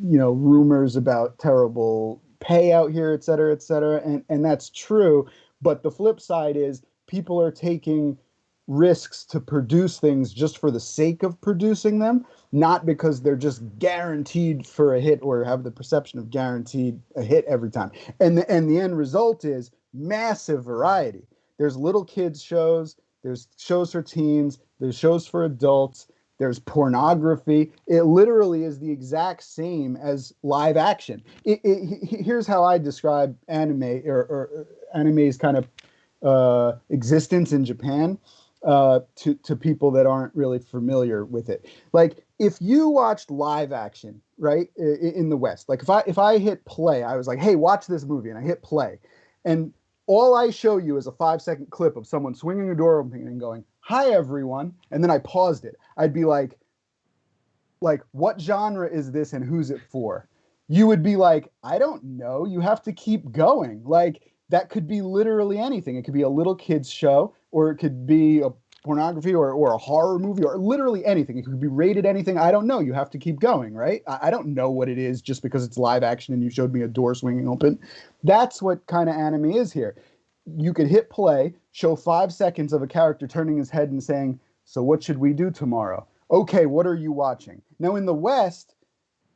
rumors about terrible pay out here, et cetera, and that's true. But the flip side is people are taking risks to produce things just for the sake of producing them, not because they're just guaranteed for a hit or have the perception of guaranteed a hit every time. And the end result is massive variety. There's little kids shows, there's shows for teens, there's shows for adults, there's pornography. It literally is the exact same as live action. Here's how I describe anime or anime's kind of existence in Japan to people that aren't really familiar with it. Like, if you watched live action, right, in the West, like if I hit play, I was like, hey, watch this movie, and I hit play, and all I show you is a 5-second clip of someone swinging a door open and going, hi, everyone. And then I paused it. I'd be like, what genre is this and who's it for? You would be like, I don't know. You have to keep going. Like, that could be literally anything. It could be a little kid's show, or it could be a pornography or a horror movie, or literally anything. It could be rated anything. I don't know. You have to keep going, right? I don't know what it is just because it's live action and you showed me a door swinging open. That's what kind of anime is here. You could hit play, show 5 seconds of a character turning his head and saying, so what should we do tomorrow? Okay, what are you watching? Now, in the West,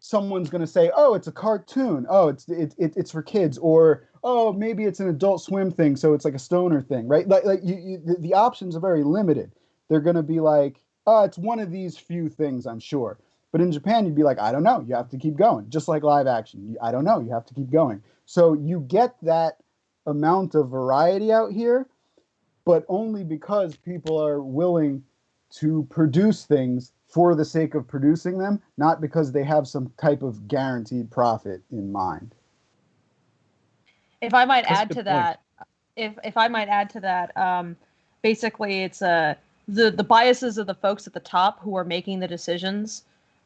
someone's going to say, oh, it's a cartoon. Oh, it's for kids. Or, oh, maybe it's an Adult Swim thing, so it's like a stoner thing, right? The options are very limited. They're going to be like, oh, it's one of these few things, I'm sure. But in Japan, you'd be like, I don't know. You have to keep going. Just like live action. I don't know. You have to keep going. So you get that amount of variety out here, but only because people are willing to produce things for the sake of producing them, not because they have some type of guaranteed profit in mind. If I might add to that, if I might add to that, basically it's the biases of the folks at the top who are making the decisions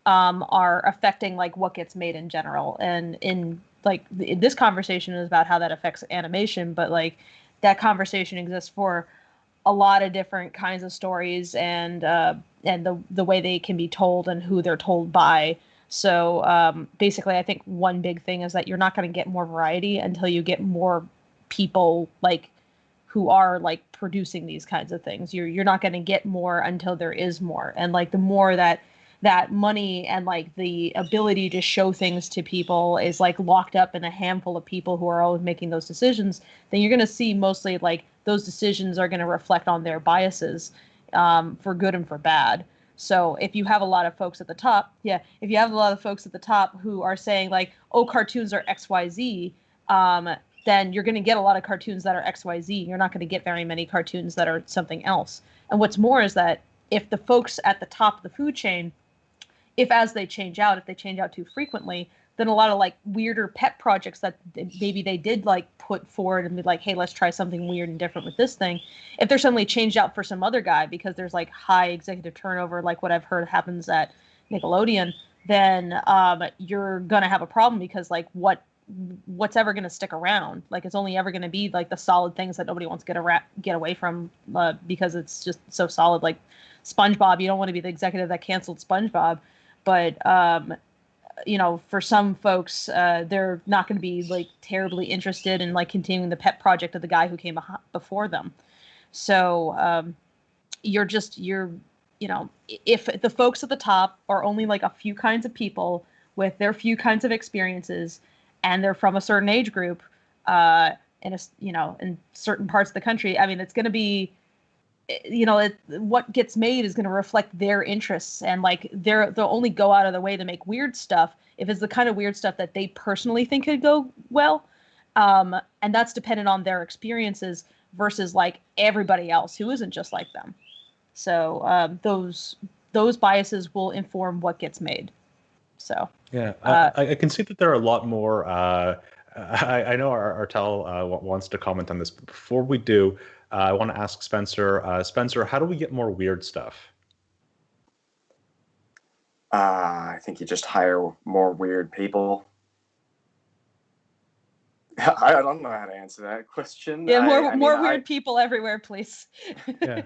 are affecting like what gets made in general. And in like this conversation is about how that affects animation, but like that conversation exists for a lot of different kinds of stories and the way they can be told and who they're told by. So basically, I think one big thing is that you're not going to get more variety until you get more people like who are like producing these kinds of things. You're not going to get more until there is more. And like the more that money and like the ability to show things to people is like locked up in a handful of people who are always making those decisions, then you're going to see mostly like those decisions are going to reflect on their biases for good and for bad. So if you have a lot of folks at the top, who are saying like, oh, cartoons are XYZ, then you're going to get a lot of cartoons that are XYZ. You're not going to get very many cartoons that are something else. And what's more is that if the folks at the top of the food chain, if they change out too frequently, then a lot of like weirder pet projects that maybe they did like put forward and be like, hey, let's try something weird and different with this thing. If they're suddenly changed out for some other guy because there's like high executive turnover, like what I've heard happens at Nickelodeon, then you're gonna have a problem because like what's ever gonna stick around? Like it's only ever gonna be like the solid things that nobody wants to get away from because it's just so solid. Like SpongeBob, you don't want to be the executive that canceled SpongeBob, but for some folks, they're not going to be like terribly interested in like continuing the pet project of the guy who came before them. So if the folks at the top are only like a few kinds of people with their few kinds of experiences, and they're from a certain age group, in certain parts of the country, I mean, it's going to be, what gets made is going to reflect their interests, and like they'll only go out of their way to make weird stuff if it's the kind of weird stuff that they personally think could go well, and that's dependent on their experiences versus like everybody else who isn't just like them. So those biases will inform what gets made. So yeah, I can see that there are a lot more. I know Artel wants to comment on this, but before we do, I want to ask Spencer. Spencer, how do we get more weird stuff? I think you just hire more weird people. I don't know how to answer that question. Yeah, more weird people everywhere, please. Yeah.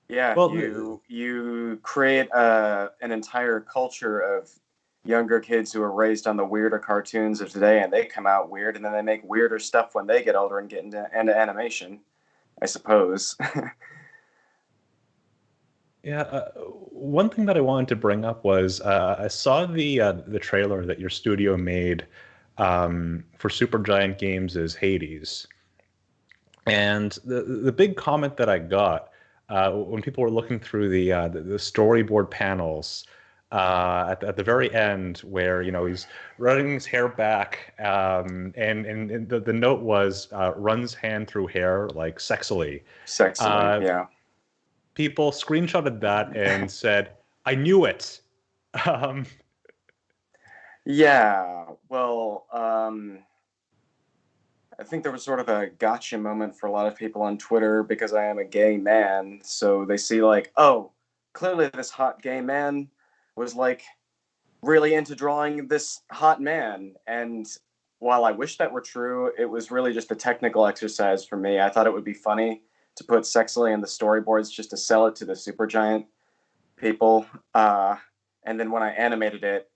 Yeah, well, you create an entire culture of younger kids who are raised on the weirder cartoons of today, and they come out weird, and then they make weirder stuff when they get older and get into animation, I suppose. Yeah, one thing that I wanted to bring up was I saw the trailer that your studio made for Supergiant Games' Hades, and the big comment that I got when people were looking through the storyboard panels at the very end, where he's running his hair back, and the note was runs hand through hair like sexily. Sexily, yeah. People screenshotted that and said, "I knew it." Yeah, well, I think there was sort of a gotcha moment for a lot of people on Twitter because I am a gay man. So they see like, oh, clearly this hot gay man was like really into drawing this hot man. And while I wish that were true, it was really just a technical exercise for me. I thought it would be funny to put sexily in the storyboards just to sell it to the Supergiant people. And then when I animated it,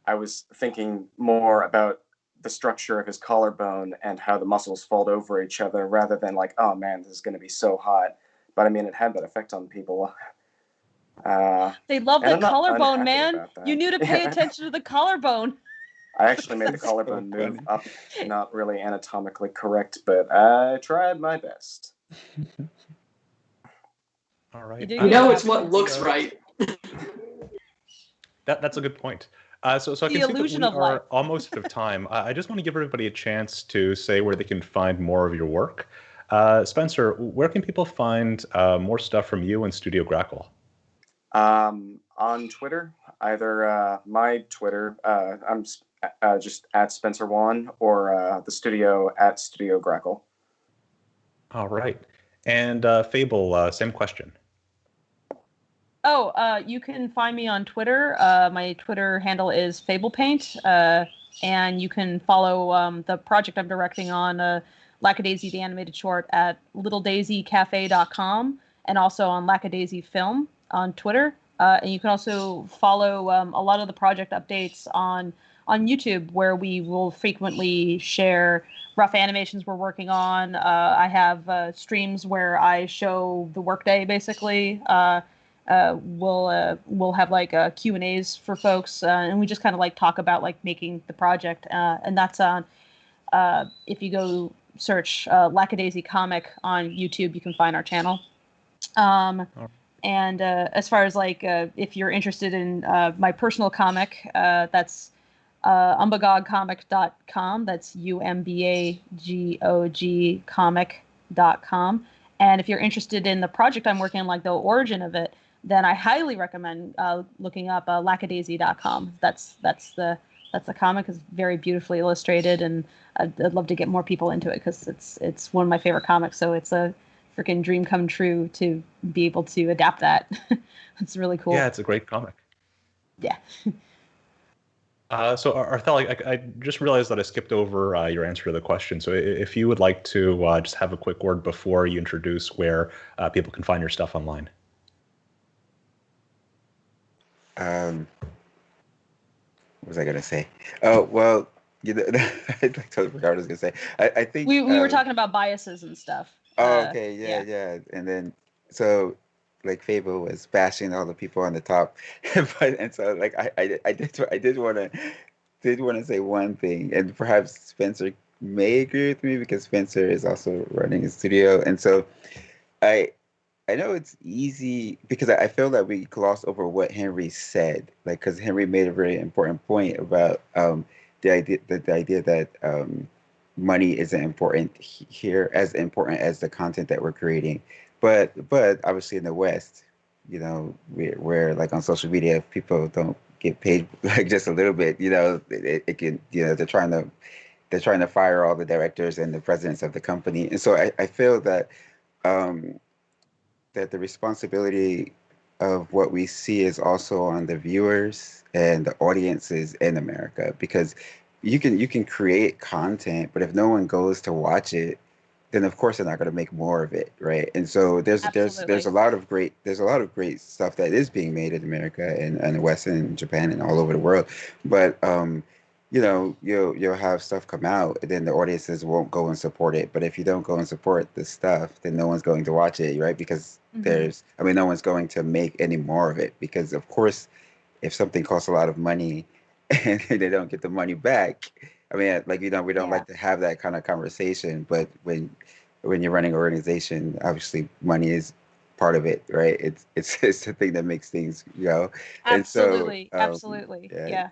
I was thinking more about the structure of his collarbone and how the muscles fold over each other rather than like, oh man, this is going to be so hot. But I mean, it had that effect on people. They love the collarbone, man. You knew to pay attention to the collarbone. I actually made the collarbone move up, not really anatomically correct, but I tried my best. All right. It's what looks right. That's a good point. So I can see that we are almost out of time. I just want to give everybody a chance to say where they can find more of your work. Spencer, where can people find more stuff from you and Studio Grackle? On Twitter, either my Twitter, I'm just at Spencer Wan, or the studio at Studio Grackle. All right. And Fable, same question. Oh, you can find me on Twitter. My Twitter handle is FablePaint, and you can follow the project I'm directing on Lackadaisy, the animated short, at littledaisycafe.com, and also on Lackadaisy Film on Twitter. And you can also follow a lot of the project updates on YouTube, where we will frequently share rough animations we're working on. I have streams where I show the workday, basically. We'll have like Q&As for folks, and we just kind of like talk about like making the project, and that's on if you go search Lackadaisy Comic on YouTube, you can find our channel. And as far as like if you're interested in my personal comic, that's umbagogcomic.com. That's umbagog comic.com. And if you're interested in the project I'm working on, like the origin of it, then I highly recommend looking up lackadaisy.com. That's the comic. Is very beautifully illustrated, and I'd love to get more people into it because it's one of my favorite comics. So it's a freaking dream come true to be able to adapt that. It's really cool. Yeah, it's a great comic. Yeah. So Arthel, I just realized that I skipped over your answer to the question. So if you would like to just have a quick word before you introduce where people can find your stuff online. What was I gonna say? Oh well, you know, I totally forgot what I was gonna say. I think we were talking about biases and stuff. Oh, okay, yeah. And then so like Fable was bashing all the people on the top, and so like I did want to say one thing, and perhaps Spencer may agree with me because Spencer is also running a studio, and so I I know it's easy because I feel that we gloss over what Henry said, like because Henry made a very important point about the idea that money isn't important here as important as the content that we're creating, but obviously in the West, you know, where like on social media, if people don't get paid like just a little bit, you know, it can, you know, they're trying to fire all the directors and the presidents of the company, and so I feel that. Um, that the responsibility of what we see is also on the viewers and the audiences in America because you can create content, but if no one goes to watch it, then of course they're not going to make more of it, right? And so there's Absolutely. a lot of great stuff that is being made in America and the West and Japan and all over the world, but you know, you'll have stuff come out, and then the audiences won't go and support it. But if you don't go and support the stuff, then no one's going to watch it, right? Because Hmm. no one's going to make any more of it. Because of course, if something costs a lot of money and they don't get the money back, I mean, like, you know, we don't Yeah. like to have that kind of conversation. But when you're running an organization, obviously money is part of it, right? It's the thing that makes things go. And so, Absolutely. Absolutely. yeah, Yeah.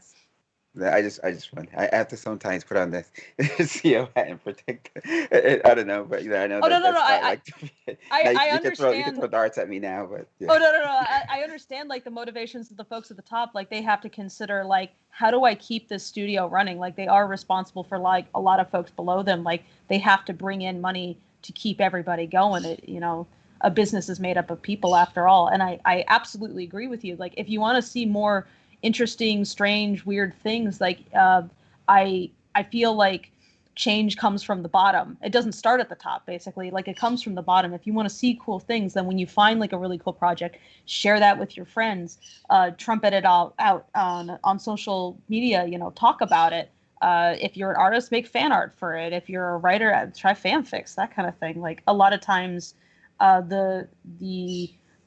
I just want I have to sometimes put on this CEO hat and protect. I don't know, but you know I know Oh, no, that no, no. that's not like now I you can throw understand. darts at me now, but Oh, yeah. no, no, no. I understand like the motivations of the folks at the top. Like they have to consider like how do I keep this studio running? Like they are responsible for like a lot of folks below them. Like they have to bring in money to keep everybody going. A business is made up of people after all. And I absolutely agree with you. Like if you want to see more interesting, strange, weird things, like I feel like change comes from the bottom. It doesn't start at the top, basically. Like it comes from the bottom. If you want to see cool things, then when you find like a really cool project, share that with your friends. Trumpet it all out on social media. Talk about it. If you're an artist, make fan art for it. If you're a writer, try fanfics, that kind of thing. Like a lot of times,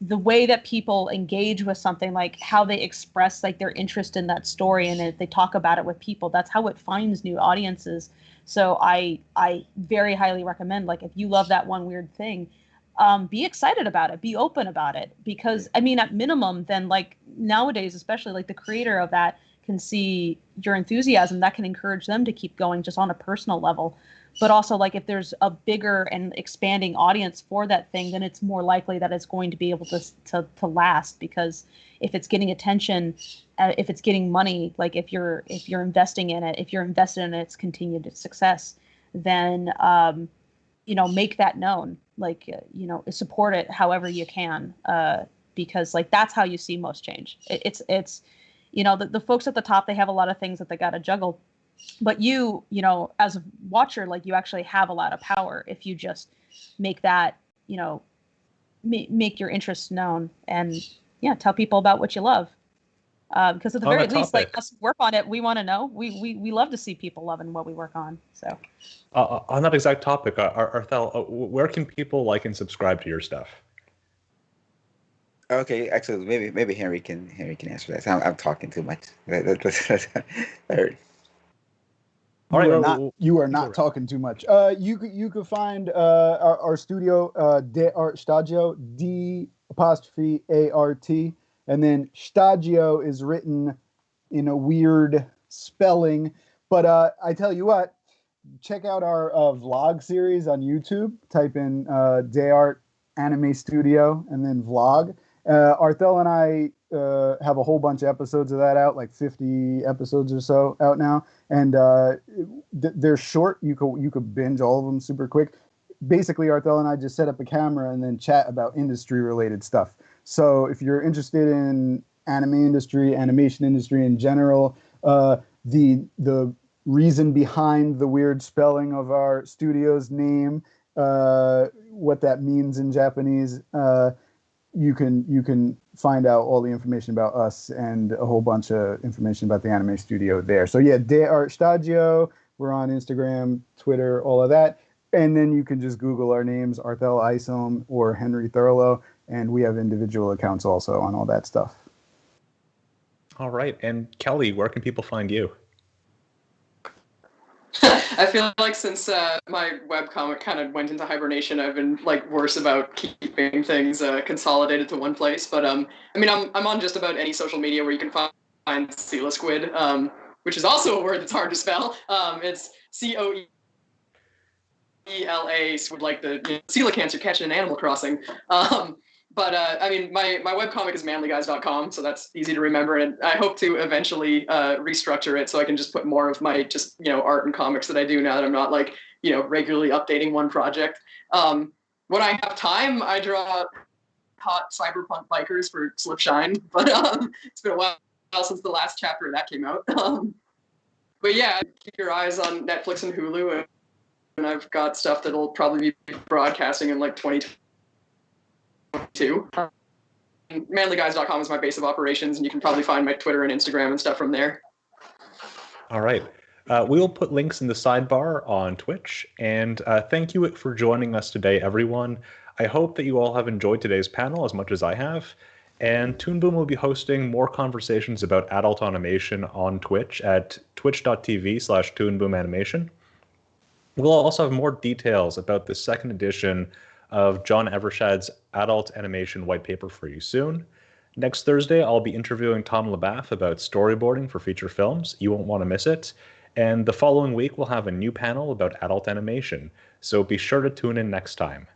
the way that people engage with something, like how they express like their interest in that story, and if they talk about it with people, that's how it finds new audiences. So I very highly recommend, like, if you love that one weird thing, be excited about it, be open about it, because I mean, at minimum, then like nowadays, especially like the creator of that can see your enthusiasm, that can encourage them to keep going just on a personal level. But also, like, if there's a bigger and expanding audience for that thing, then it's more likely that it's going to be able to last, because if it's getting attention, if it's getting money, like if you're investing in it, if you're invested in its continued success, then make that known, like, support it however you can, because like that's how you see most change. It's the folks at the top, they have a lot of things that they got to juggle, but as a watcher, like, you actually have a lot of power if you just make that, make your interests known, and yeah, tell people about what you love, because at the On very that least, like, topic, us work on it, we want to know, we love to see people loving what we work on. So on that exact topic, Arthel, where can people like and subscribe to your stuff? Okay, actually, maybe Henry can answer that. So I'm talking too much. All right. All right, You are you go, not Ray. talking too much. You could find our studio, De Art Stagio, D''ART, and then Stagio is written in a weird spelling. But I tell you what, check out our vlog series on YouTube. Type in De Art Anime Studio and then vlog, Arthel and I have a whole bunch of episodes of that out, like 50 episodes or so out now, and they're short. You could binge all of them super quick. Basically, Arthel and I just set up a camera and then chat about industry-related stuff. So if you're interested in anime industry, animation industry in general, the reason behind the weird spelling of our studio's name, what that means in Japanese, you can find out all the information about us and a whole bunch of information about the anime studio there. So yeah, De Art Stadio. We're on Instagram, Twitter, all of that. And then you can just Google our names, Arthel Isom or Henry Thurlow, and we have individual accounts also on all that stuff. All right. And Kelly, where can people find you? I feel like since my webcomic kind of went into hibernation, I've been like worse about keeping things consolidated to one place. But I mean, I'm on just about any social media where you can find Coela Squid, which is also a word that's hard to spell. It's COELA, like the coelacanths you're catching in Animal Crossing. But I mean, my webcomic is manlyguys.com, so that's easy to remember. And I hope to eventually restructure it so I can just put more of my just, art and comics that I do now that I'm not like, regularly updating one project. When I have time, I draw hot cyberpunk bikers for Slipshine, but it's been a while since the last chapter of that came out. But yeah, keep your eyes on Netflix and Hulu, and I've got stuff that'll probably be broadcasting in like 2022. Manlyguys.com is my base of operations, and you can probably find my Twitter and Instagram and stuff from there. All right. We will put links in the sidebar on Twitch, and thank you for joining us today, everyone. I hope that you all have enjoyed today's panel as much as I have, and Toon Boom will be hosting more conversations about adult animation on Twitch at twitch.tv/toonboomanimation. We'll also have more details about the second edition of John Evershad's adult animation white paper for you soon. Next Thursday, I'll be interviewing Tom LaBath about storyboarding for feature films. You won't want to miss it. And the following week, we'll have a new panel about adult animation. So be sure to tune in next time.